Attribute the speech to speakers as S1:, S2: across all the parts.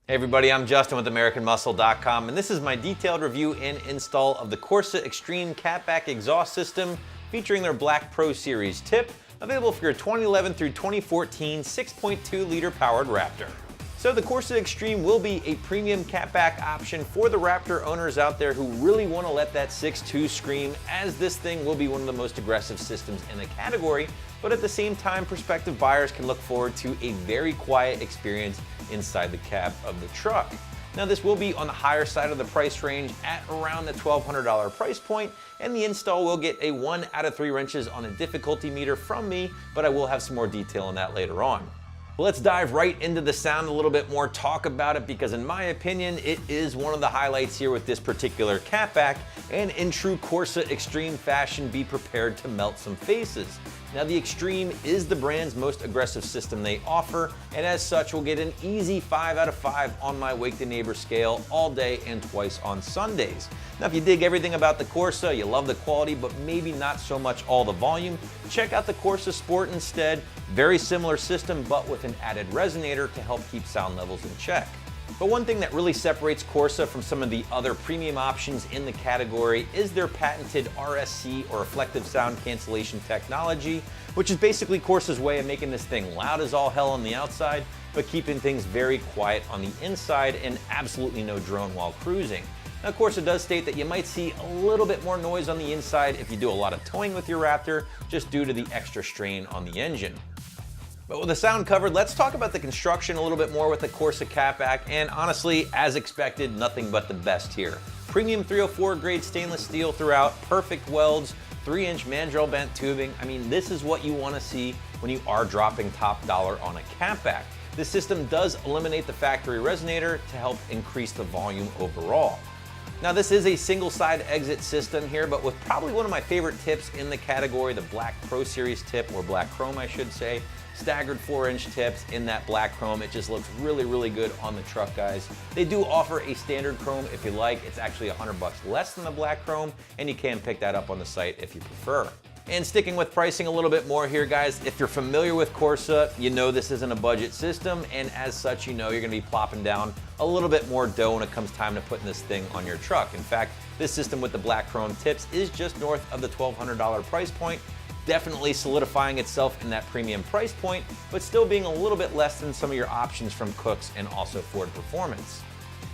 S1: Hey everybody, I'm Justin with AmericanMuscle.com, and this is my detailed review and install of the CorsaXtreme Cat-back Exhaust system featuring their Black Pro Series tip, available for your 2011 through 2014 6.2 liter powered Raptor. So the CorsaXtreme will be a premium cat-back option for the Raptor owners out there who really want to let that 6.2 scream, as this thing will be one of the most aggressive systems in the category, but at the same time, prospective buyers can look forward to a very quiet experience inside the cab of the truck. Now this will be on the higher side of the price range at around the $1,200 price point, and the install will get a 1 out of 3 wrenches on a difficulty meter from me, but I will have some more detail on that later on. Let's dive right into the sound a little bit more, talk about it, because in my opinion, it is one of the highlights here with this particular catback, and in true CorsaXtreme fashion, be prepared to melt some faces. Now the Xtreme is the brand's most aggressive system they offer, and as such will get an easy 5 out of 5 on my Wake the Neighbor scale all day and twice on Sundays. Now if you dig everything about the Corsa, you love the quality, but maybe not so much all the volume, check out the Corsa Sport instead. Very similar system, but with an added resonator to help keep sound levels in check. But one thing that really separates Corsa from some of the other premium options in the category is their patented RSC, or reflective sound cancellation technology, which is basically Corsa's way of making this thing loud as all hell on the outside, but keeping things very quiet on the inside and absolutely no drone while cruising. Now Corsa does state that you might see a little bit more noise on the inside if you do a lot of towing with your Raptor, just due to the extra strain on the engine. But with the sound covered, let's talk about the construction a little bit more with the Corsa Cat-back, and honestly, as expected, nothing but the best here. Premium 304 grade stainless steel throughout, perfect welds, 3-inch mandrel bent tubing. I mean, this is what you want to see when you are dropping top dollar on a Cat-back. This system does eliminate the factory resonator to help increase the volume overall. Now this is a single side exit system here, but with probably one of my favorite tips in the category, the Black Pro Series tip, or Black Chrome I should say. Staggered 4-inch tips in that black chrome. It just looks really, really good on the truck, guys. They do offer a standard chrome if you like. It's actually $100 less than the black chrome, and you can pick that up on the site if you prefer. And sticking with pricing a little bit more here, guys, if you're familiar with Corsa, you know this isn't a budget system, and as such, you know you're gonna be plopping down a little bit more dough when it comes time to putting this thing on your truck. In fact, this system with the black chrome tips is just north of the $1,200 price point, definitely solidifying itself in that premium price point, but still being a little bit less than some of your options from Cooks and also Ford Performance.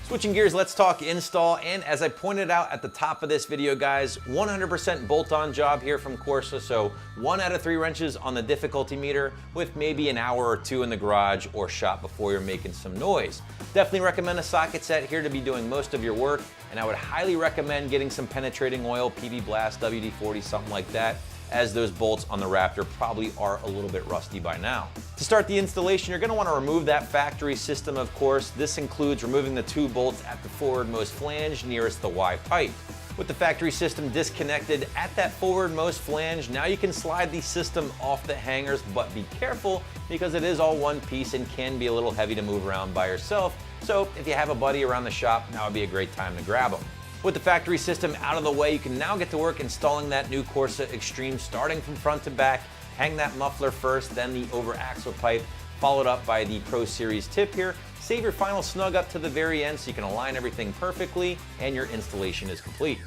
S1: Switching gears, let's talk install, and as I pointed out at the top of this video, guys, 100% bolt-on job here from Corsa, so 1 out of 3 wrenches on the difficulty meter with maybe an hour or 2 in the garage or shop before you're making some noise. Definitely recommend a socket set here to be doing most of your work, and I would highly recommend getting some penetrating oil, PV Blast, WD-40, something like that, as those bolts on the Raptor probably are a little bit rusty by now. To start the installation, you're going to want to remove that factory system, of course. This includes removing the 2 bolts at the forwardmost flange nearest the Y pipe. With the factory system disconnected at that forwardmost flange, now you can slide the system off the hangers, but be careful because it is all one piece and can be a little heavy to move around by yourself. So if you have a buddy around the shop, now would be a great time to grab them. With the factory system out of the way, you can now get to work installing that new CorsaXtreme, starting from front to back. Hang that muffler first, then the over axle pipe, followed up by the Pro Series tip here. Save your final snug up to the very end so you can align everything perfectly, and your installation is complete.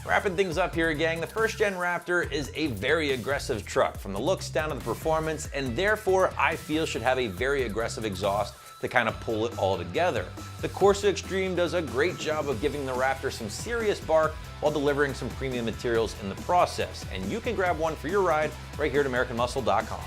S1: Wrapping things up here, gang, the first gen Raptor is a very aggressive truck, from the looks down to the performance, and therefore I feel should have a very aggressive exhaust to kind of pull it all together. The CorsaXtreme does a great job of giving the Raptor some serious bark while delivering some premium materials in the process, and you can grab one for your ride right here at AmericanMuscle.com.